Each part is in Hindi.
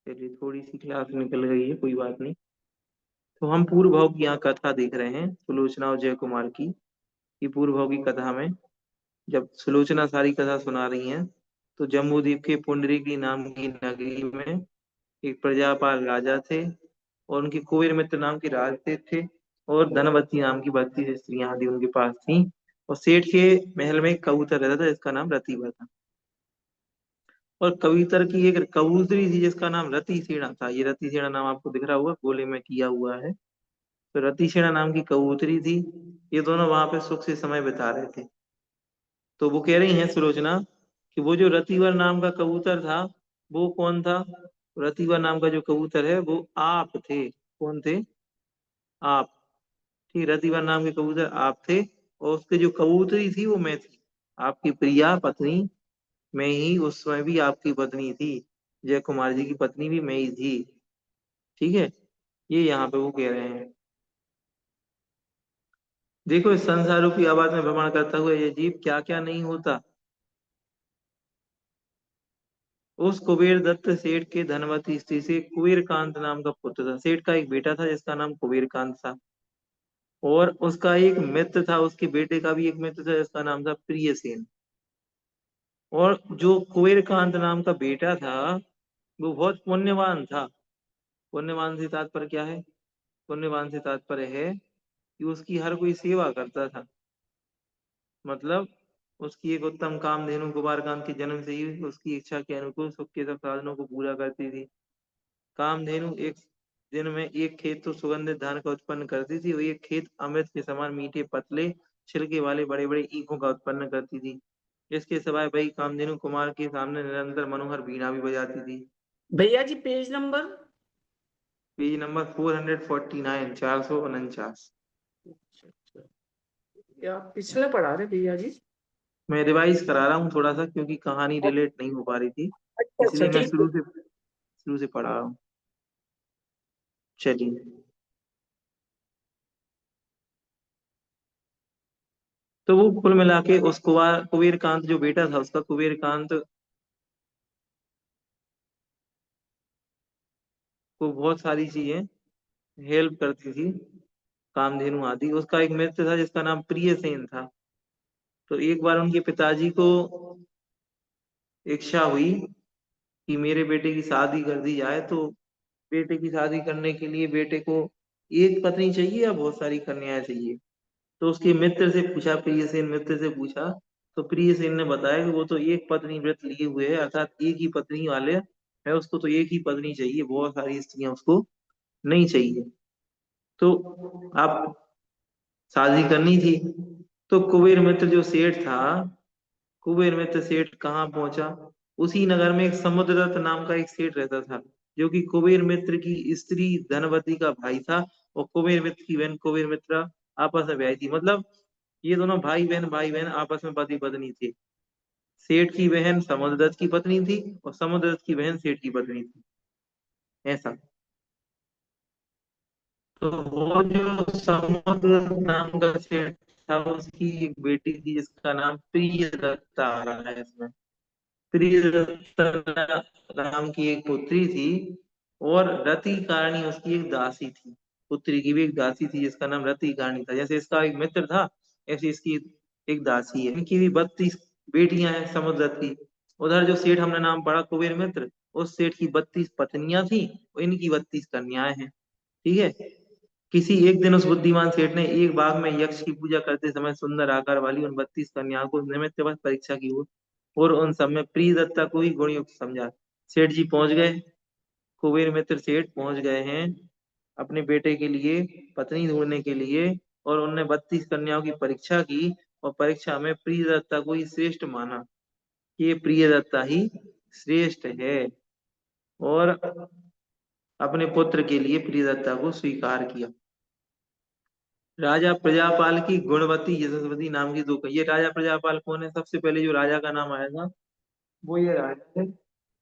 चलिए थोड़ी सी क्लास निकल गई है, कोई बात नहीं। तो हम पूर्व भाव की यहाँ कथा देख रहे हैं, सुलोचना और जय कुमार की। ये पूर्व भाव की कथा में जब सुलोचना सारी कथा सुना रही हैं, तो जम्बूद्वीप के पुंडरीकी नाम की नगरी में एक प्रजापाल राजा थे, और उनके कुबेर मित्र नाम के राजते थे, और धनवती नाम की 32 स्त्रियां आदि उनके पास थी। और सेठ के महल में एक कबूतर रहता था जिसका नाम रतीबा था। और कबूतर की एक कबूतरी थी जिसका नाम रति सेना था। ये रति सेना नाम आपको दिख रहा होगा, गोले में किया हुआ है। तो रति सेना नाम की कबूतरी थी। ये दोनों वहां पे सुख से समय बिता रहे थे। तो वो कह रही हैं सुलोचना कि वो जो रतिवर नाम का कबूतर था, वो कौन था? रतिवर नाम का जो कबूतर है वो आप थे। कौन थे? आप। ठीक, रतिवर नाम के कबूतर आप थे, और उसके जो कबूतरी थी वो मैं थी, आपकी प्रिया पत्नी। मैं ही उस समय भी आपकी पत्नी थी। जय कुमार जी की पत्नी भी मैं ही थी। ठीक है, ये यहाँ पे वो कह रहे हैं। देखो, इस संसार रूपी आवाज में भ्रमण करता हुआ ये जीव क्या क्या नहीं होता। उस कुबेर दत्त सेठ के धनवती स्त्री से कुबेर कांत नाम का पुत्र था। सेठ का एक बेटा था जिसका नाम कुबेर कांत था, और उसका एक मित्र था, उसके बेटे का भी एक मित्र था जिसका नाम था प्रियसेन। और जो कुबेर कांत नाम का बेटा था वो बहुत पुण्यवान था। पुण्यवान से तात्पर्य क्या है? पुण्यवान से तात्पर्य है कि उसकी हर कोई सेवा करता था। मतलब उसकी एक उत्तम कामधेनु कुमारकांत के जन्म से ही उसकी इच्छा के अनुकूल सुख के सब साधनों को पूरा करती थी। कामधेनु एक दिन में एक खेत तो सुगंधित धान का उत्पन्न करती थी, और एक खेत अमृत के समान मीठे पतले छिलके वाले बड़े बड़े ईखों का उत्पन्न करती थी। इसके सिवाय वही कामधेनु कुमार के सामने निरंतर मनोहर वीणा भी बजाती थी। भैया जी पेज नंबर। Page number 449, 449। अच्छा अच्छा, ये आप पिछले पढ़ा रहे भैया जी? मैं रिवाइज करा रहा हूँ थोड़ा सा, क्योंकि कहानी रिलेट नहीं हो पा रही थी, अच्छा अच्छा, इसलिए मैं ठीक है। शुरू से पढ़ा रहा हूँ। चलिए। तो वो कुल मिला के उस कुबेर कांत जो बेटा था उसका, कुबेर कांत को बहुत सारी चीजें हेल्प करती थी, कामधेनु आदि। उसका एक मित्र था जिसका नाम प्रियसेन था। तो एक बार उनके पिताजी को इच्छा हुई कि मेरे बेटे की शादी कर दी जाए। तो बेटे की शादी करने के लिए बेटे को एक पत्नी चाहिए या बहुत सारी कन्याएं चाहिए? तो उसके मित्र से पूछा, प्रियसेन मित्र से पूछा, तो प्रियसेन ने बताया कि वो तो एक पत्नी व्रत लिए हुए है, अर्थात एक ही पत्नी वाले है, उसको तो एक ही पत्नी चाहिए, बहुत सारी स्त्रियां उसको नहीं चाहिए। तो आप शादी करनी थी। तो कुबेर मित्र जो सेठ था, कुबेर मित्र सेठ कहाँ पहुंचा? उसी नगर में एक समुद्रदत्त नाम का एक सेठ रहता था, जो कि कुबेर मित्र की स्त्री धनवती का भाई था, और कुबेर मित्र की बहन कुबेर मित्रा आपस में ब्याही थी। मतलब ये दोनों भाई बहन आपस में पति पत्नी थे। सेठ की बहन समुद्रदत्त की पत्नी थी, और समुद्रदत्त की बहन सेठ की पत्नी थी। ऐसा। तो वो जो समुद्रदत्त नाम का सेठ था, उसकी एक बेटी थी जिसका नाम प्रियदत्ता आ रहा है इसमें। प्रियदत्ता नाम की एक पुत्री थी, और रति कारणी उसकी एक दासी थी। पुत्री की भी एक दासी थी जिसका नाम रति कारणी था। जैसे इसका एक मित्र था, ऐसे इसकी एक दासी है। इनकी भी 32 बेटियां हैं समुद्रदत्त की। उधर जो सेठ हमने नाम पढ़ा कुबेर मित्र, उस सेठ की 32 पत्नियां थी, और इनकी 32 कन्याएं हैं। ठीक है। किसी एक दिन उस बुद्धिमान सेठ ने एक बाग में यक्ष की पूजा करते समय सुंदर आकार वाली उन 32 कन्याओं को निमित्त बस परीक्षा की और उन सब में प्रिय दत्ता को ही गुणयुक्त समझा। सेठ जी पहुंच गए, कुबेर मित्र सेठ पहुंच गए हैं अपने बेटे के लिए पत्नी ढूंढने के लिए, और उनने 32 कन्याओं की परीक्षा की, और परीक्षा में प्रिय दत्ता को ही श्रेष्ठ माना। ये प्रिय दत्ता ही श्रेष्ठ है, और अपने पुत्र के लिए प्रिय दत्ता को स्वीकार किया। राजा प्रजापाल की गुणवती यशस्वती नाम की दो, ये राजा प्रजापाल कौन है? सबसे पहले जो राजा का नाम आएगा वो ये राजा है।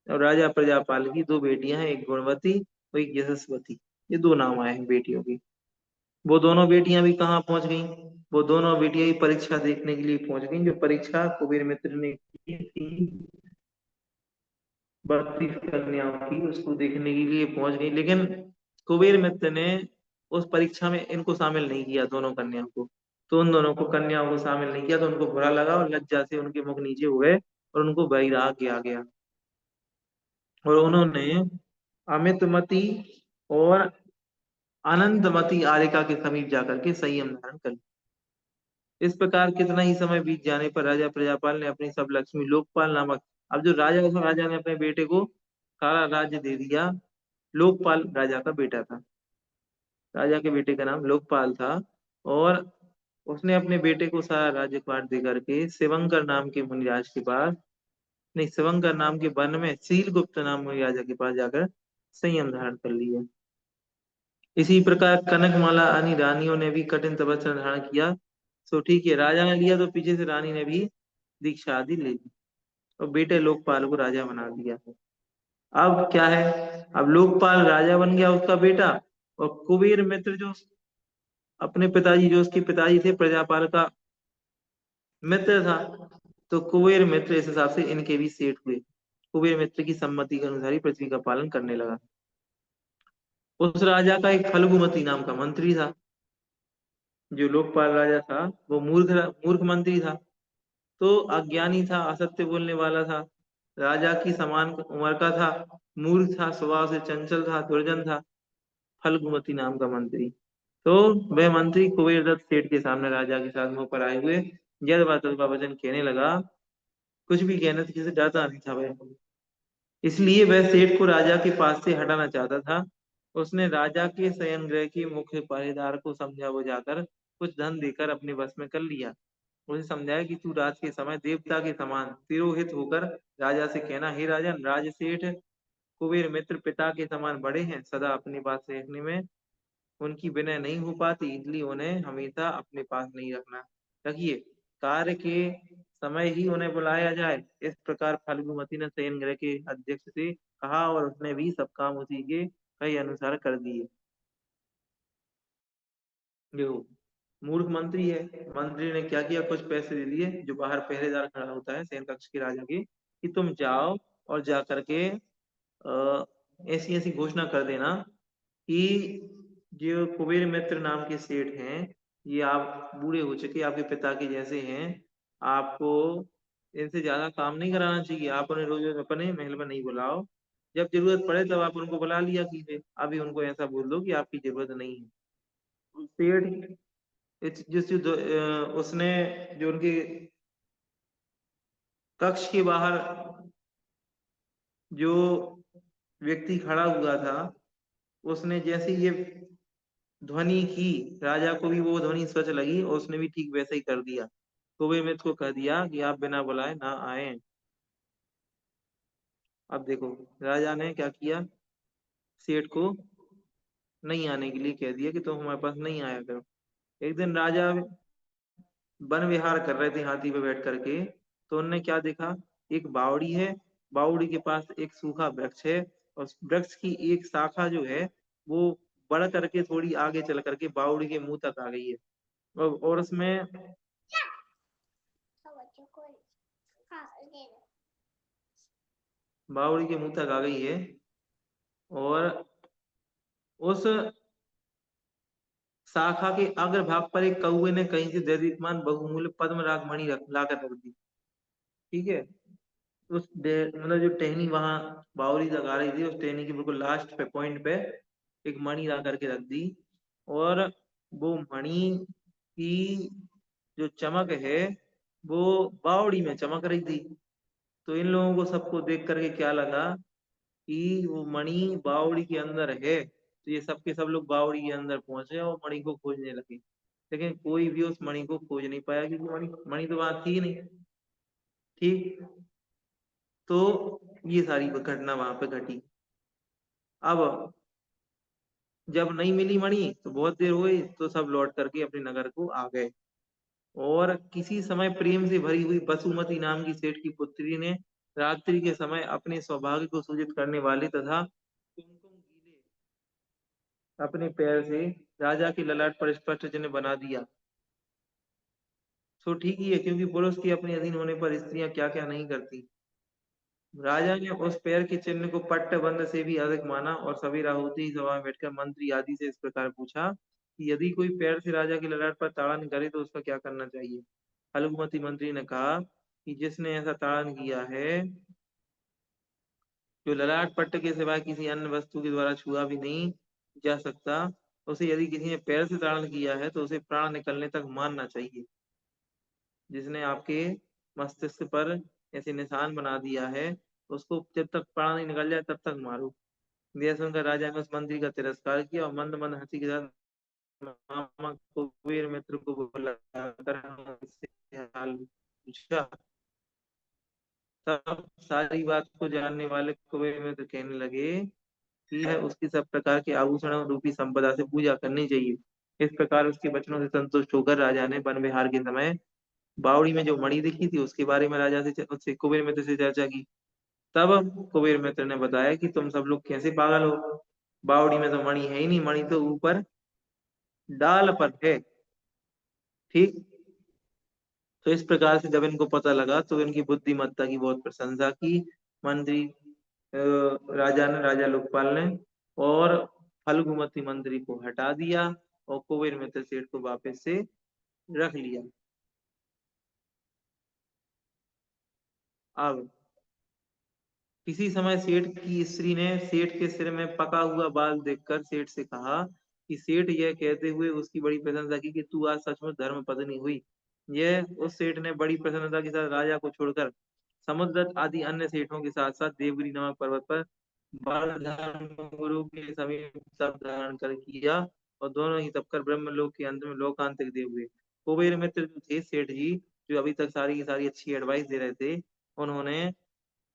और राजा प्रजापाल की दो बेटियां हैं, एक गुणवती और एक यशस्वती। ये दो नाम आए हैं बेटियों की। वो दोनों बेटियां भी कहाँ पहुंच गई? वो दोनों बेटियां ही परीक्षा देखने के लिए पहुंच गई, जो परीक्षा कुबेर मित्र ने की थी 32 कन्याओं की, उसको देखने के लिए पहुंच गई, लेकिन कुबेर मित्र ने उस परीक्षा में इनको शामिल नहीं किया, दोनों कन्याओं को। तो उन दोनों को कन्याओं को शामिल नहीं किया, तो उनको बुरा लगा और लज्जा से उनके मुख नीचे हुए और उनको वैराग्य आ गया। और उन्होंने अमितमती और अनंतमती आर्यका के समीप जाकर के संयम धारण कर लिया। इस प्रकार कितना ही समय बीत जाने पर राजा प्रजापाल ने अपनी सब लक्ष्मी लोकपाल नामक, अब जो राजा था, राजा ने अपने बेटे को सारा राज्य दे दिया। लोकपाल राजा का बेटा था, राजा के बेटे का नाम लोकपाल था। और उसने अपने बेटे को सारा राज्यभार दे करके शिवंकर नाम के मुनिराज के पास, नहीं, शिवंकर नाम के वन में सीलगुप्त नाम मुनिराजा के पास जाकर संयम धारण कर लिया। इसी प्रकार कनकमाला अन्य रानियों ने भी कठिन तपस्या धारण किया। तो ठीक है, राजा ने लिया तो पीछे से रानी ने भी दीक्षा आदि ले ली और बेटे लोकपाल को राजा बना दिया। अब क्या है, अब लोकपाल राजा बन गया, उसका बेटा। और कुबेर मित्र जो अपने पिताजी, जो उसके पिताजी थे प्रजापाल का मित्र था, तो कुबेर मित्र इस हिसाब से इनके भी सेठ हुए। कुबेर मित्र की सम्मति के अनुसार ही पृथ्वी का पालन करने लगा। उस राजा का एक फल्गुमती नाम का मंत्री था। जो लोकपाल राजा था वो मूर्ख मूर्ख मंत्री था, तो अज्ञानी था, असत्य बोलने वाला था, राजा की समान उम्र का था, मूर्ख था, स्वभाव से चंचल था, दुर्जन था, फल्गुमती नाम का मंत्री। तो वह मंत्री कुबेर दत्त सेठ के सामने राजा के साथ मुंह पर आए हुए जद बातल का वचन कहने लगा। कुछ भी कहने से किसी डरता नहीं था वह, इसलिए वह सेठ को राजा के पास से हटाना चाहता था। उसने राजा के शयन गृह के मुख्य पहरेदार को समझा बुझाकर कुछ धन देकर अपने बस में कर लिया। उसे समझाया कि तू रात के समय देवता के समान तिरोहित होकर राजा से कहना, हे राजन, राज सेठ कुबेर मित्र पिता के समान बड़े हैं, सदा अपने पास रखने में उनकी विनय नहीं हो पाती, इसलिए उन्हें हमेशा अपने पास नहीं रखना, रखिए, कार्य के समय ही उन्हें बुलाया जाए। इस प्रकार फल्गुमती ने शयन गृह के अध्यक्ष से कहा और उसने भी सब काम उसी के कई अनुसार कर दिए। देखो, मूर्ख मंत्री है, मंत्री ने क्या किया, कुछ पैसे दे दिए, जो बाहर पहरेदार खड़ा होता है शयन कक्ष के राजा के, कि तुम जाओ और जा करके ऐसी ऐसी घोषणा कर देना कि जो कुबेर मित्र नाम के सेठ हैं, ये आप बूढ़े हो चुके, आपके पिता के जैसे हैं, आपको इनसे ज्यादा काम नहीं कराना चाहिए, आप उन्हें रोज रोज अपने महल में नहीं बुलाओ, जब जरूरत पड़े तब आप उनको बुला लिया कीजिए, अभी उनको ऐसा बोल दो कि आपकी जरूरत नहीं है। सेठ उसने जो उनके कक्ष के बाहर जो व्यक्ति खड़ा हुआ था, उसने जैसे ये ध्वनि की, राजा को भी वो ध्वनि सच लगी और उसने भी ठीक वैसा ही कर दिया। कुबेर मित्र को कह दिया कि आप बिना बुलाए ना आए। अब देखो, राजा ने क्या किया, सेठ को नहीं आने के लिए कह दिया कि तुम हमारे पास नहीं आया करो। एक दिन राजा वन विहार कर रहे थे हाथी पे बैठ करके, तो उनने क्या देखा, एक बावड़ी है, बावड़ी के पास एक सूखा वृक्ष है, और उस वृक्ष की एक शाखा जो है वो बढ़ करके थोड़ी आगे चल करके बावड़ी के मुंह तक आ गई है। और उसमें बावड़ी के मुंह तक आ गई है, और उस शाखा के अग्रभाग पर एक कौवे ने कहीं से दैदीप्यमान बहुमूल्य पद्म राग मणि लाकर रख दी। ठीक है, मतलब जो टहनी वहां बावली तक आ रही थी, उस टहनी के बिल्कुल लास्ट पे पॉइंट पे एक मणि ला करके रख दी। और वो मणि की जो चमक है वो बावड़ी में चमक रही थी। तो इन लोगों को सबको देख करके क्या लगा कि वो मणि बावड़ी के अंदर है, तो ये सब के सब लोग बावड़ी के अंदर पहुंचे और मणि को खोजने लगे। लेकिन कोई भी उस मणि को खोज नहीं पाया, क्योंकि मणि मणि तो वहां थी ही नहीं। ठीक, तो ये सारी घटना वहां पे घटी। अब जब नहीं मिली मणि तो बहुत देर हुई, तो सब लौट करके अपने नगर को आ गए। और किसी समय प्रेम से भरी हुई बसुमती नाम की सेठ की पुत्री ने रात्रि के समय अपने सौभाग्य को सूचित करने वाले तथा कुमकुम गीले अपने पैर से राजा के ललाट पर स्पष्ट चिन्ह बना दिया। सो ठीक ही है, क्योंकि पुरुष के अपने अधीन होने पर स्त्रियां क्या क्या नहीं करती। राजा ने उस पैर के चिन्ह को पट्टबंध से भी अधिक माना और सवेरा होते ही सभा में बैठकर मंत्री आदि से इस प्रकार पूछा कि यदि कोई पैर से राजा की ललाट पर ताड़न करे तो उसका क्या करना चाहिए। हलुमती मंत्री ने कहा कि जिसने ऐसा ताड़न किया है, जो ललाट पट्ट के सिवाय किसी अन्य वस्तु के द्वारा छुआ भी नहीं जा सकता, उसे यदि किसी ने पैर से ताड़न किया है तो उसे प्राण निकलने तक मारना चाहिए। जिसने आपके मस्तिष्क पर ऐसे निशान बना दिया है, उसको जब तक प्राण नहीं निकल जाए तब तक मारो। यह सुनकर राजा ने उस मंत्री का तिरस्कार किया और मंद मंद हंसी के साथ मामा कुबेर मित्र को बुलाकर उससे हाल पूछा। तब सारी बात को जानने वाले कुबेर मित्र कहने लगे कि है उसकी सब प्रकार के आभूषणों रूपी संपदा से पूजा करनी चाहिए। इस प्रकार उसके वचनों से संतुष्ट होकर राजा ने वन विहार के समय बावड़ी में जो मणि दिखी थी उसके बारे में राजा से उससे कुबेर मित्र से चर्चा की। तब कुबेर मित्र ने बताया कि तुम सब लोग कैसे पागल हो, बावड़ी में तो मणि है ही नहीं, मणि तो ऊपर डाल पर है। ठीक। तो इस प्रकार से जब इनको पता लगा तो इनकी बुद्धिमत्ता की बहुत प्रशंसा की मंत्री राजा ने, राजा लोकपाल ने, और फल्गुमती मंत्री को हटा दिया और कुबेर मित्र सेठ को वापस से रख लिया। अब किसी समय सेठ की स्त्री ने सेठ के सिर में पका हुआ बाल देखकर सेठ से कहा कि सेठ यह कहते हुए उसकी बड़ी प्रशंसा की कि तू आज सचमुच धर्म पत्नी हुई। यह उस सेठ ने बड़ी प्रसन्नता के साथ राजा को छोड़कर समुद्रत आदि अन्य सेठों के साथ साथ देवगिरी नामक पर्वत पर बाल धर्म गुरु के समीप सब धारण कर किया और दोनों ही तपकर ब्रह्मलोक के अंत में लोकांतिक देव हुए। कुबेर मित्र जो थे सेठ जी, जो अभी तक सारी की सारी अच्छी एडवाइस दे रहे थे, उन्होंने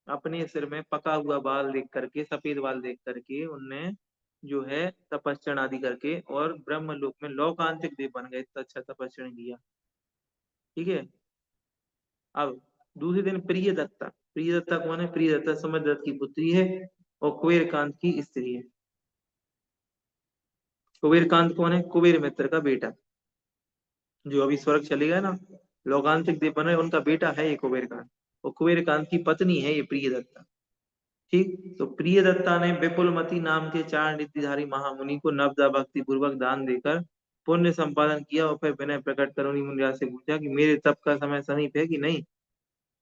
अपने सिर में पका हुआ बाल देख करके, सफेद बाल देख करके, उनने जो है तपस्या आदि करके और ब्रह्म लोक में लोकांतिक देव बन गए। इतना अच्छा तपस्या किया। ठीक है। अब दूसरे दिन प्रियदत्ता, प्रियदत्ता कौन है? प्रियदत्ता समुद्रदत्त की पुत्री है और कुबेरकांत की स्त्री है। कुबेरकांत कौन है? कुबेर मित्र का बेटा, जो अभी स्वर्ग चले गए ना, लोकांतिक देव बने, उनका बेटा है ये कुबेरकांत। और कुबेरकांत की पत्नी है ये प्रियदत्ता। ठीक। तो प्रियदत्ता ने विपुलमती नाम के चार नित्यधारी महामुनि को नवदा भक्ति पूर्वक दान देकर पुण्य संपादन किया और फिर विनय प्रकट कर उन्हीं मुनिराज से पूछा कि मेरे तप का समय समीप है कि नहीं।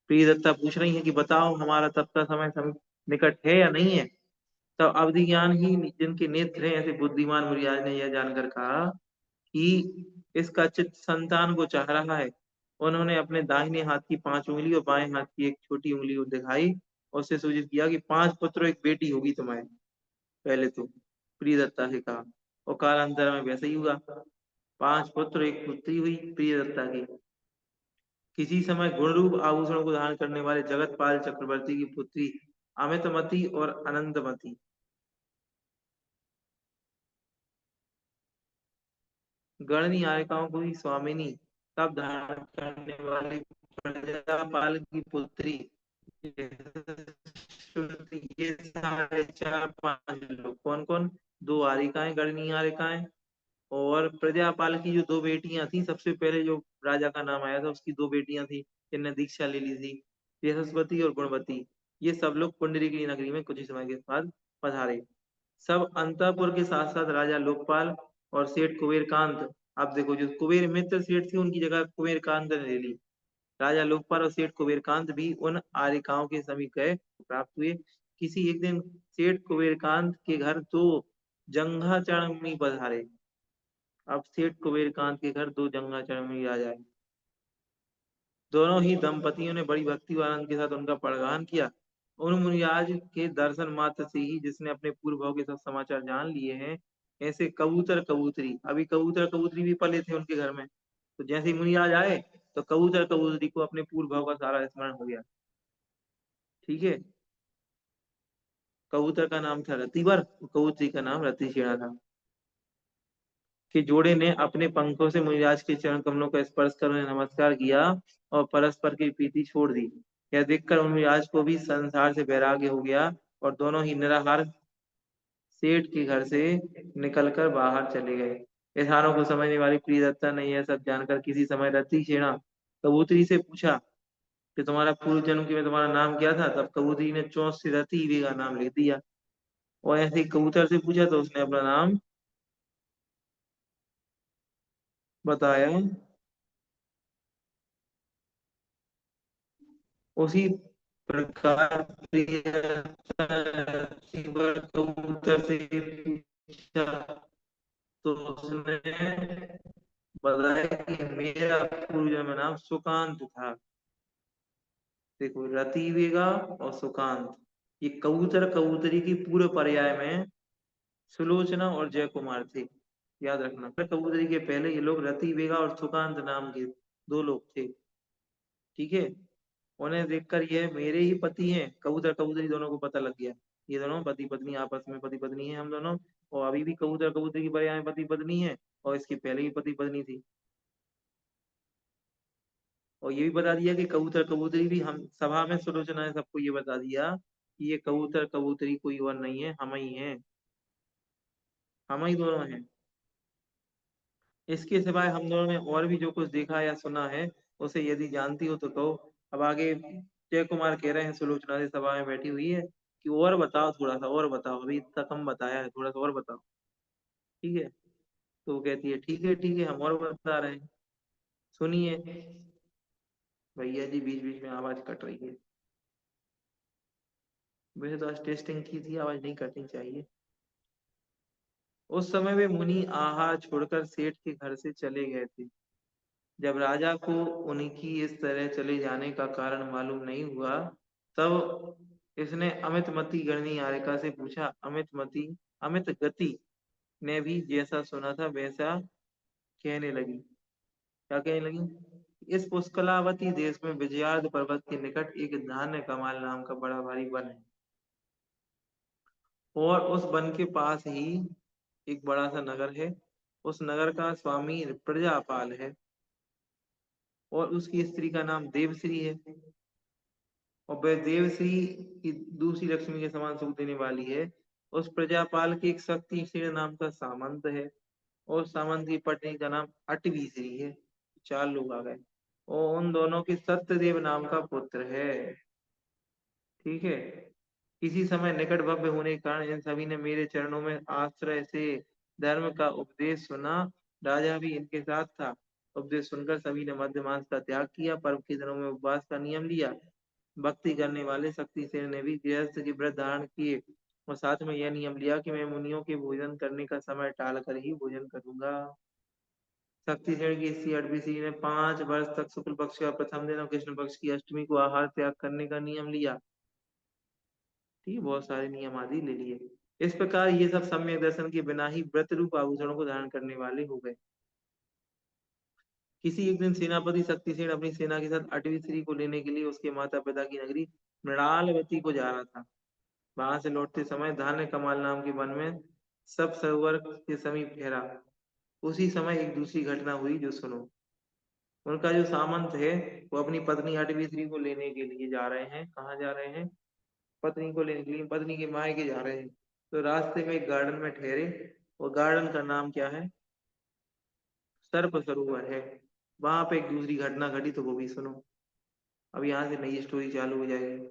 प्रियदत्ता पूछ रही है कि बताओ हमारा तप का समय समीप निकट है या नहीं है। तब अवधि ज्ञान ही जिनके नेत्र हैं ऐसे बुद्धिमान मुनिराज ने यह जानकर कहा कि इसका चित्त संतान को चाह रहा है। उन्होंने अपने दाहिने हाथ की 5 उंगली और बाएं हाथ की एक छोटी उंगली को दिखाई और उससे सूचित किया कि 5 पुत्र एक बेटी होगी तुम्हारे। पहले तो प्रियदत्ता से कहा और कालांतर में वैसे ही हुआ, 5 पुत्र एक पुत्री हुई प्रियदत्ता की। किसी समय गुण रूप आभूषणों को धारण करने वाले जगतपाल चक्रवर्ती की पुत्री अमितमती और अनंतमती, गणनी आयिकाओं को ही स्वामिनी, तब धारण करने वाली प्रजापाल की पुत्री, ये सारे 4-5 लोग कौन कौन? 2 आरिकाएं, गणनी आरिकाएं, और प्रजापाल की जो 2 बेटियां थी, सबसे पहले जो राजा का नाम आया था उसकी 2 बेटियां थी जिनने दीक्षा ले ली थी, यशस्वती और गुणवती। ये सब लोग पुंडरीक नगरी में कुछ ही समय के बाद पधारे। सब अंतःपुर के साथ साथ राजा लोकपाल और सेठ कुबेरकांत, आप देखो जो कुबेर मित्र सेठ थे उनकी जगह कुबेरकांत ने ले ली। राजा लोकपाल और सेठ कुबेरकांत भी उन आरिकाओं के समीप गए, प्राप्त हुए। किसी एक दिन सेठ कुबेरकांत के घर 2 जंघाचरण पधारे। अब सेठ कुबेरकांत के घर 2 जंघाचरण आ जाए। दोनों ही दंपतियों ने बड़ी भक्ति व आनंद के साथ उनका पड़गान किया। उन मुनिराज के दर्शन मात्र से ही जिसने अपने पूर्व भाव के सब समाचार जान लिए हैं, ऐसे कबूतर कबूतरी, अभी कबूतर कबूतरी भी पले थे उनके घर में, तो जैसे ही मुनिराज आए तो कबूतर कबूतरी को अपने पूर्व भाव का सारा स्मरण हो गया। ठीक है। कबूतर का नाम था रतिवर, कबूतरी का नाम रतिशेणा था। कि जोड़े ने अपने पंखों से मुनिराज के चरण कमलों का स्पर्श कर उन्हें नमस्कार किया और परस्पर की प्रीति छोड़ दी। यह देखकर मुनिराज को भी संसार से वैराग्य हो गया और दोनों ही निराहार सेठ के घर से निकलकर बाहर चले गए। इस हारों को समझने वाली प्रियदत्ता ने यह सब जानकर किसी समय रति सेना कबूतरी से पूछा, कि तुम्हारा पूर्व जन्म में तुम्हारा नाम क्या था, तब कबूतरी ने चोंच से रति वेगा नाम लिख दिया। और ऐसे ही कबूतर से पूछा तो उसने अपना नाम बताया। उसी प्रकार कबूतर से पूछा तो उसने बताया कि मेरा पूर्व जन्म नाम सुकांत था। देखो, रति वेगा और सुकांत, ये कबूतर कबूतरी की पूर्व पर्याय में सुलोचना और जय कुमार थे। याद रखना, फिर कबूतरी के पहले ये लोग रति वेगा और सुकांत नाम के दो लोग थे। ठीक है, उन्हें देखकर ये मेरे ही पति हैं, कबूतर कबूतरी दोनों को पता लग गया, ये दोनों पति पत्नी आपस में पति पत्नी है हम दोनों। और अभी भी कबूतर कबूतरी की पर्याय में पति पत्नी है, और इसके पहले भी पति पत्नी थी। और ये भी बता दिया कि कबूतर कबूतरी भी, हम सभा में सुलोचना ने सबको ये बता दिया कि ये कबूतर कबूतरी कोई और नहीं है, हम ही हैं, हम ही दोनों हैं। इसके सिवाय हम दोनों ने और भी जो कुछ देखा या सुना है, उसे यदि जानती हो तो कहो। अब आगे जय कुमार कह रहे हैं, सुलोचना से सभा में बैठी हुई है कि और बताओ, थोड़ा सा और बताओ, अभी इतना कम बताया है, थोड़ा सा और बताओ। ठीक है, तो वो कहती है ठीक है, हम और बता रहे हैं, सुनिए। भैया जी बीच बीच में आवाज कट रही है। वैसे तो आज टेस्टिंग की थी, आवाज नहीं कटनी चाहिए। उस समय वे मुनि आहार छोड़कर सेठ के घर से चले गए थे। जब राजा को उनकी इस तरह चले जाने का कारण मालूम नहीं हुआ, तब इसने अमित मती गणनी आर्यका से पूछा। अमित गति ने भी जैसा सुना था वैसा कहने लगी। क्या कहने लगी? इस पुष्कलावती देश में विजयार्ध पर्वत के निकट एक धान्य कमाल नाम का बड़ा भारी वन है, और उस वन के पास ही एक बड़ा सा नगर है। उस नगर का स्वामी प्रजापाल है, और उसकी स्त्री का नाम देवश्री है। और वह देवश्री की दूसरी लक्ष्मी के समान सुख देने वाली है। उस प्रजापाल के एक शक्तिशील नाम का सामंत है, और सामंत की पत्नी का नाम अटवी श्री है। चार लोग आ गए। और उन दोनों के सत्यदेव नाम का पुत्र है। ठीक है, किसी समय निकट भव्य होने के कारण इन सभी ने मेरे चरणों में आश्रय से धर्म का उपदेश सुना। राजा भी इनके साथ था। उपदेश सुनकर सभी ने मद्य मांस का त्याग किया, पर्व के दिनों में उपवास का नियम लिया। भक्ति करने वाले शक्तिसेन ने भी गृहस्थ के व्रत धारण किए, और साथ में यह नियम लिया कि मैं मुनियों के भोजन करने का समय टाल कर ही भोजन करूंगा। शक्तिसेन की स्त्री अटवी ने 5 वर्ष तक शुक्ल पक्ष का प्रथम दिन और कृष्ण पक्ष की अष्टमी को आहार त्याग करने का नियम लिया। ठीक है, बहुत सारे नियम आदि ले लिए। इस प्रकार ये सब सम्यक दर्शन के बिना ही व्रत रूप आभूषणों को धारण करने वाले हो गए। किसी एक दिन सेनापति शक्तिसेन अपनी सेना के साथ अटवी श्री को लेने के लिए उसके माता पिता की नगरी मृणालवती को जा रहा था। वहां से लौटते समय धान्य कमाल नाम के वन में सब सरोवर के समीप ठहरा। उसी समय एक दूसरी घटना हुई, जो सुनो। उनका जो सामंत है, वो अपनी पत्नी अटवी श्री को लेने के लिए जा रहे हैं। कहाँ जा रहे हैं? पत्नी को लेने के लिए पत्नी के मायके जा रहे हैं। तो रास्ते में एक गार्डन में ठहरे। और गार्डन का नाम क्या है? सर्प सरोवर है। वहां पे एक दूसरी घटना घटी, तो वो भी सुनो। अब यहाँ से नई स्टोरी चालू हो जाएगी।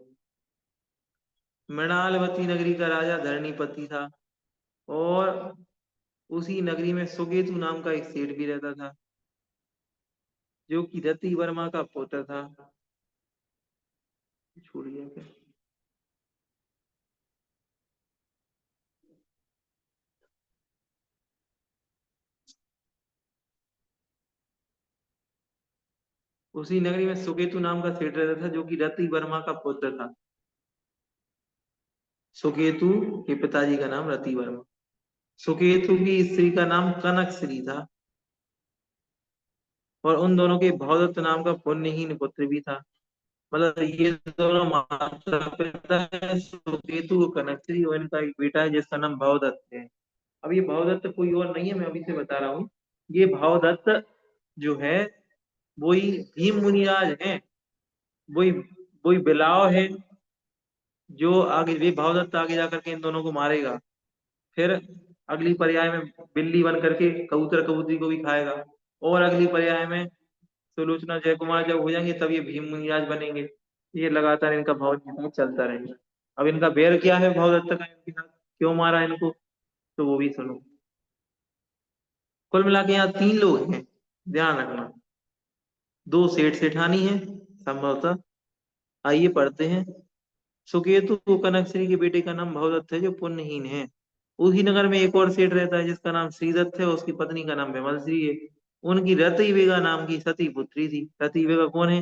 मृणालवती नगरी का राजा धरणीपति था, और उसी नगरी में सुकेतु नाम का एक सेठ भी रहता था, जो कि रति वर्मा का पुत्र था। छूट गया क्या? उसी नगरी में सुकेतु नाम का सेठ रहता था, जो कि रति वर्मा का पुत्र था। सुकेतु के पिताजी का नाम रति वर्मा। सुकेतु की स्त्री का नाम कनक श्री था, और उन दोनों के भवदत्त नाम का पुण्यहीन पुत्र भी था। मतलब ये दोनों माता पिता है, सुकेतु और कनक श्री, और इनका एक बेटा है जिसका नाम भवदत्त है। अब ये भवदत्त कोई और नहीं है, मैं अभी से बता रहा हूँ। ये भवदत्त जो है, वही भीम मुनिराज है। वही वही बिलाव है, जो आगे वे भवदत्त आगे जाकर के इन दोनों को मारेगा। फिर अगली पर्याय में बिल्ली बन करके कबूतर कबूतरी को भी खाएगा। और अगली पर्याय में सुलोचना जयकुमार जब हो जाएंगे तब ये भीम मुनिराज बनेंगे। ये लगातार इनका भाव विवाद चलता रहेगा। अब इनका बैर क्या है भावदत्त का इनके साथ, क्यों मारा इनको, तो वो भी सुनो। कुल मिला के यहाँ 3 लोग हैं, ध्यान रखना। 2 सेठ सेठानी है संभवतः। आइए पढ़ते हैं। सुकेतु कनक श्री के बेटे का नाम भवदत्त है जो पुण्यहीन है। उसी नगर में एक और सेठ रहता है जिसका नाम श्रीदत्त है, उसकी पत्नी का नाम विमल श्री है। उनकी रति वेगा नाम की सती पुत्री थी। रति वेगा कौन है?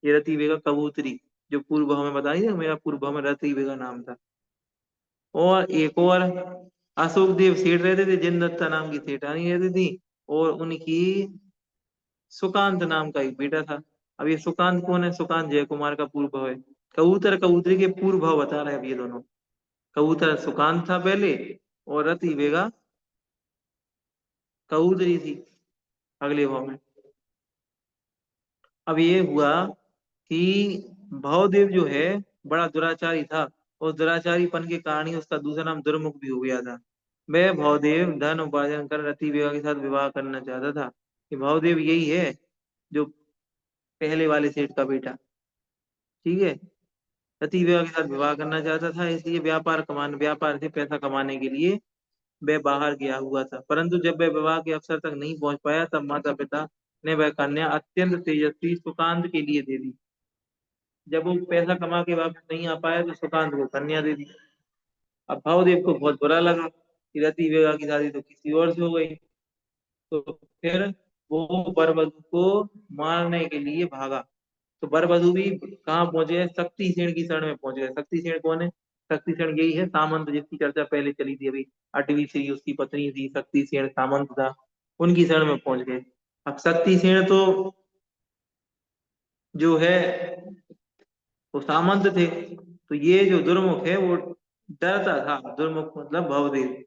ये रति वेगा कबूतरी, जो पूर्व भाव में बताई थी, मेरा पूर्व भाव में रति वेगा नाम था। और एक और अशोक देव सेठ रहते थे, जिन दत्ता नाम की सेठानी रहती थी, और उनकी सुकांत नाम का एक बेटा था। अब ये सुकांत कौन है? सुकांत जय कुमार का पूर्व भाव है। कबूतर कबूतरी के पूर्व भाव बता रहे हैं अब ये दोनों। कबूतर सुकांत था पहले, और रति वेगा कबूतरी थी अगले भाव में। अब ये हुआ कि भवदेव जो है बड़ा दुराचारी था, और दुराचारीपन के कारण ही उसका दूसरा नाम दुर्मुख भी हो गया था। वह भवदेव धन उपार्जन कर रति वेगा के साथ विवाह करना चाहता था। कि भवदेव यही है जो पहले वाले सेठ का बेटा, ठीक है। रति वेगा के साथ विवाह करना चाहता था, इसलिए व्यापार से पैसा कमाने के लिए वह बाहर गया हुआ था। परंतु जब वह विवाह के अवसर तक नहीं पहुंच पाया, तब माता पिता ने वह कन्या अत्यंत तेजस्वी सुकांत के लिए दे दी। जब वो पैसा कमा के वापस नहीं आ पाया तो सुकांत को कन्या दे दी। अब भावदेव को बहुत बुरा लगा कि रति वेगा की शादी तो किसी और से हो गई। तो फिर वो वर वधू को मारने के लिए भागा। तो वर वधू भी कहाँ पहुंचे? शक्तिसेन की शरण में पहुंच गए। शक्तिसेन कौन है? शक्तिसेन यही है सामंत, जिसकी चर्चा पहले चली थी अभी। 8वीं श्री उसकी पत्नी थी, शक्तिसेन सामंत था, उनकी शरण में पहुंच गए। अब शक्तिसेन तो जो है वो सामंत थे। तो ये जो दुर्मुख है वो डरता था। दुर्मुख मतलब भवदेव,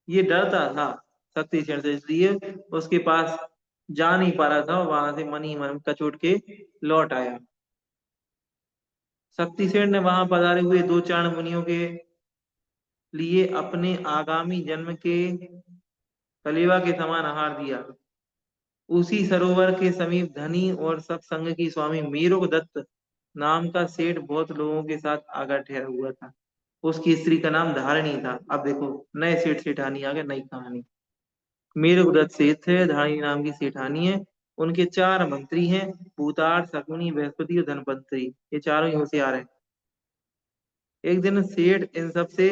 ये डरता था शक्तिसेन से, इसलिए उसके पास जा नहीं पा रहा था, और वहां से मन ही मन कचोट के लौट आया। शक्तिसेन ने वहां पधारे हुए 2 चाण मुनियों के लिए अपने आगामी जन्म के कलेवा के समान आहार दिया। उसी सरोवर के समीप धनी और सत्संग की स्वामी मीरुक दत्त नाम का सेठ बहुत लोगों के साथ आकर ठहरा हुआ था। उसकी स्त्री का नाम धारिणी था। अब देखो नए सेठ सेठानी आ गए, नई कहानी। मेरुक दत्त सेठ है, धारिणी नाम की सेठानी है। उनके 4 मंत्री हैं, पूतार, शकुनी, बृहस्पति और धनवंतरी। ये चारों ही होशियार हैं। एक दिन सेठ इन सब से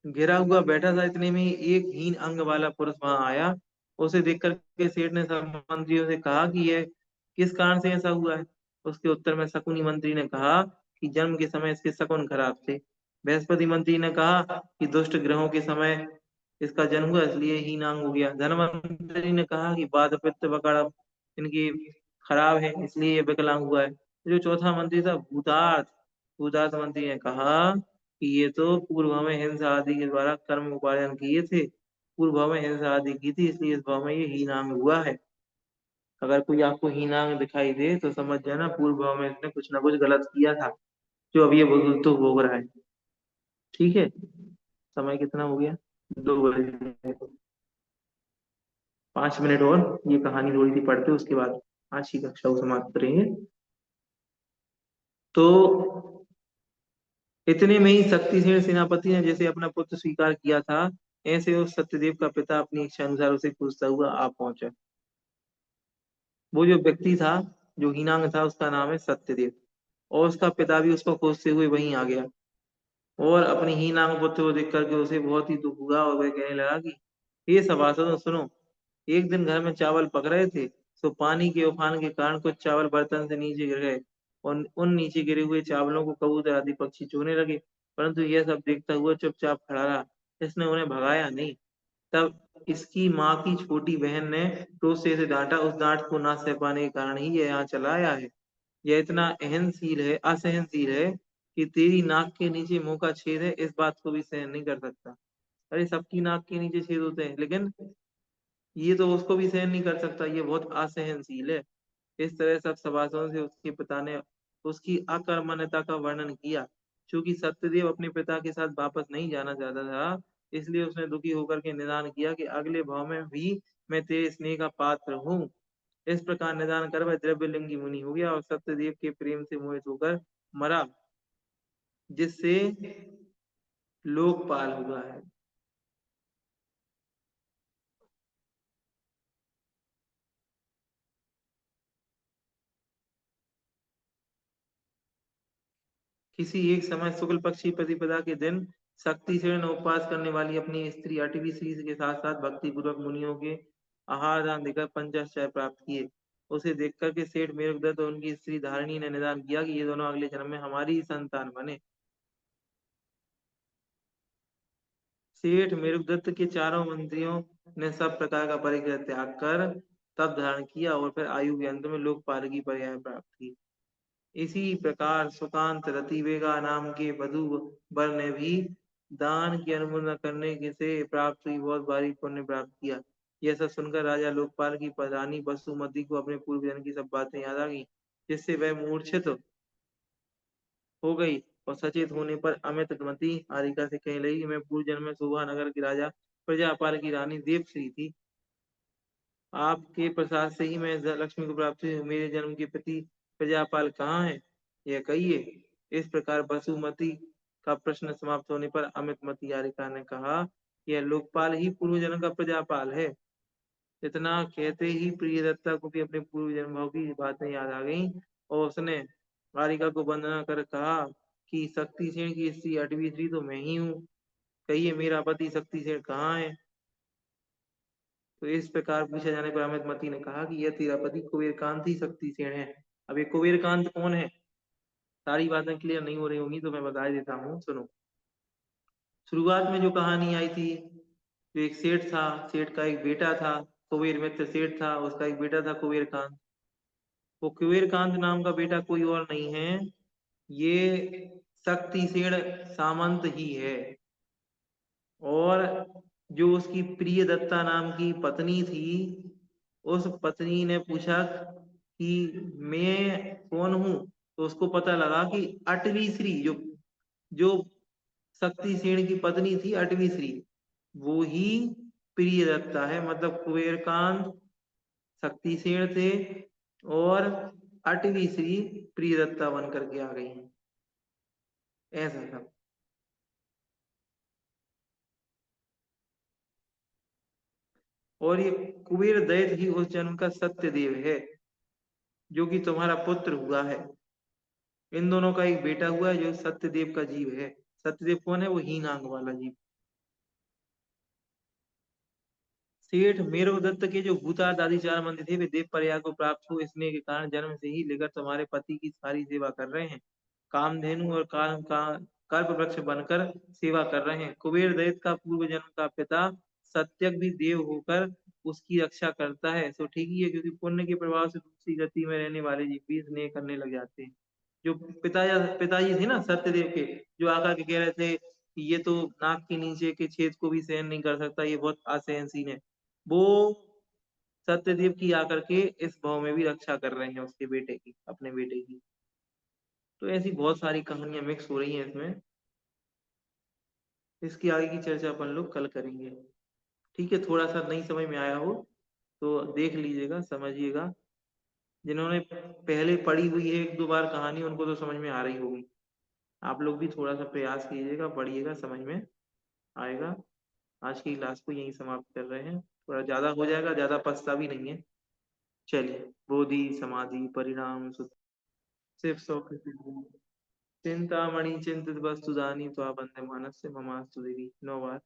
घिरा हुआ बैठा था, इतने में ही एक हीन अंग वाला पुरुष वहां आया। उसे देख करके सेठ ने सब मंत्रियों से कहा कि यह किस कारण से ऐसा हुआ है। उसके उत्तर में शकुनी मंत्री ने कहा कि जन्म के समय इसके शकुन खराब थे। बृहस्पति मंत्री ने कहा कि दुष्ट ग्रहों के समय इसका जन्म हुआ, इसलिए हीनांग हो गया। धनवंतरी ने कहा कि बाध पित्त वकड़ इनकी खराब है, इसलिए ये विकलांग हुआ है। जो चौथा मंत्री था भूतार्थ, भूतार्थ मंत्री ने कहा कि ये तो पूर्व में हिंसा आदि के द्वारा कर्म उपार्जन किए थे, पूर्व में हिंसा आदि की थी, इसलिए इस भाव में ये हीनांग हुआ है। अगर कोई आपको हीनांग दिखाई दे तो समझ जाना पूर्व भाव में इसने कुछ ना कुछ गलत किया था, जो अब ये भुगत तो भोग रहा है। ठीक है, समय कितना हो गया? 2 बजे। 5 मिनट और ये कहानी थोड़ी सी पढ़ते उसके बाद आज की कक्षा को समाप्त करेंगे। तो इतने में ही शक्तिसेन सेनापति ने जैसे अपना पुत्र स्वीकार किया था, ऐसे उस सत्यदेव का पिता अपनी इच्छा अनुसार उसे खोजता हुआ आ पहुंचा। वो जो व्यक्ति था जो हीनांग था, उसका नाम है सत्यदेव, और उसका पिता भी उसको खोजते हुए वहीं आ गया। और अपनी हीनांग पुत्र को देख करके उसे बहुत ही दुख हुआ, और वह कहने लगा कि ये सभासदों सुनो, एक दिन घर में चावल पक रहे थे, तो पानी के उफान के कारण कुछ चावल बर्तन से नीचे गिर गए, और उन नीचे गिरे हुए चावलों को कबूतर आदि पक्षी चुगने लगे। परंतु यह सब देखता हुआ चुपचाप खड़ा रहा, इसने उन्हें भगाया नहीं। तब इसकी माँ की छोटी बहन ने क्रोध से इसे डांटा। उस डांट को ना सह पाने के कारण ही यह यहाँ चला आया है। यह इतना अहनशील है, असहनशील है कि तेरी नाक के नीचे मुंह का छेद है, इस बात को भी सहन नहीं कर सकता। अरे सबकी नाक के नीचे छेद होते हैं, लेकिन ये तो उसको भी सहन नहीं कर सकता, ये बहुत असहनशील है। इस तरह सब सभासदों से उसके पिता ने उसकी अकर्मण्यता का वर्णन किया। क्योंकि सत्यदेव अपने पिता के साथ वापस नहीं जाना चाहता था, इसलिए उसने दुखी होकर के निदान किया कि अगले भाव में भी मैं तेरे स्नेह का पात्र हूँ, इस प्रकार निदान कर वह द्रव्यलिंगी मुनि हो गया और सत्यदेव के प्रेम से मोहित होकर मरा, जिससे लोकपाल हुआ है। किसी एक समय शुक्ल पक्षी प्रतिपदा के दिन शक्तिसेन उपवास करने वाली अपनी स्त्री अटवी श्री के साथ साथ भक्ति पूर्वक मुनियों के आहार दान देकर पंचाशय प्राप्त किए। उसे देखकर के सेठ मेरुदत्त और उनकी स्त्री धारिणी ने निदान किया कि ये दोनों अगले जन्म में हमारी ही संतान बने। सेठ मेरुदत्त के चारों मंत्रियों ने सब प्रकार का परिग्रह त्याग कर तप धारण किया और फिर आयु के अंत में लोकपाल की पर्याय प्राप्त की। इसी प्रकार सुकांत रतिवेगा नाम के वधू वर ने भी दान की अनुमोदन करने के से प्राप्त हुई बहुत भारी पुण्य प्राप्त किया। यह सब सुनकर राजा लोकपाल की रानी वसुमती को अपने पूर्व जन्म की सब बातें याद आ गई, जिससे वह मूर्छित हो गई और सचेत होने पर अमितमती हारिका से कहने लगी कि मैं पूर्व जन्म में शोभा नगर की राजा प्रजापाल की रानी देवश्री थी। आपके प्रसाद से ही मैं लक्ष्मी को प्राप्त हुई। मेरे जन्म के पति प्रजापाल कहाँ है, यह कहिए। इस प्रकार वसुमती का प्रश्न समाप्त होने पर अमितमती हारिका ने कहा, यह लोकपाल ही पूर्व जन्म का प्रजापाल है। इतना कहते ही प्रियदत्ता को भी अपने पूर्व जन्म भाव की बातें याद आ गईं और उसने हारिका को वंदना कर कहा कि शक्तिसेन की स्त्री अटवी स्त्री तो मैं ही हूँ, कहिए मेरा पति शक्तिसेन कहाँ है। तो इस प्रकार पूछा जाने पर अमितमती ने कहा कि यह तेरा पति कुबेरकांत ही शक्तिसेन है। अब ये कुबेरकांत कौन है, सारी बातें क्लियर नहीं हो रही होंगी तो मैं बता देता हूँ, सुनो। शुरुआत में जो कहानी आई थी, जो एक सेठ था, सेठ का एक बेटा था, कुबेर मित्र सेठ था, उसका एक बेटा था कुबेरकांत। वो कुबेरकांत नाम का बेटा कोई और नहीं है, ये शक्तिसेन सामंत ही है। और जो उसकी प्रियदत्ता नाम की पत्नी थी, उस पत्नी ने पूछा कि मैं कौन हूं, तो उसको पता लगा कि अटवी श्री जो जो शक्तिसेन की पत्नी थी अटवी श्री, वो ही प्रियदत्ता है। मतलब कुबेरकांत शक्तिसेन थे और अटवी श्री प्रियदत्ता बन करके आ गई हैं, ऐसा था। और ये कुबेर दैत ही उस जन्म का सत्यदेव है, जो कि तुम्हारा पुत्र हुआ है। इन दोनों का एक बेटा हुआ है जो सत्यदेव का जीव है। सत्यदेव कौन है, वो हीन आंख वाला जीव। सेठ मेरुदत्त के जो भूताद आदि चार मंदिर थे वे देव प्रयाग को प्राप्त हो इसने के कारण जन्म से ही लेकर तुम्हारे पति की सारी सेवा कर रहे हैं। कामधेनु और काम का कल्प वृक्ष बनकर सेवा कर रहे हैं। कुबेर दैत का पूर्व जन्म का पिता सत्यक भी देव होकर उसकी रक्षा करता है। सो ठीक ही है, क्योंकि पुण्य के प्रभाव से दूसरी गति में रहने वाले जीव भी स्नेह करने लग जाते हैं। जो पिताजी थे ना सत्यदेव के, जो आकर के कह रहे थे कि ये तो नाक के नीचे के छेद को भी सहन नहीं कर सकता, ये बहुत असहनशील है, वो सत्यदेव की आकर के इस भाव में भी रक्षा कर रहे हैं उसके बेटे की, अपने बेटे की। तो ऐसी बहुत सारी कहानियां मिक्स हो रही हैं इसमें। इसकी आगे की चर्चा अपन लोग कल करेंगे। ठीक है, थोड़ा सा नहीं समझ में आया हो तो देख लीजिएगा, समझिएगा। जिन्होंने पहले पढ़ी हुई है एक दो बार कहानी, उनको तो समझ में आ रही होगी। आप लोग भी थोड़ा सा प्रयास कीजिएगा, पढ़िएगा, समझ में आएगा। आज की क्लास को यहीं समाप्त कर रहे हैं, थोड़ा ज्यादा हो जाएगा, ज्यादा पछता भी नहीं है। चलिए, बोधि समाधि परिणाम शिव सौ चिंतामणि चिंतित वस्तु दानी त्वा बंदे मानस्य ममास्तु देवी 9 बार।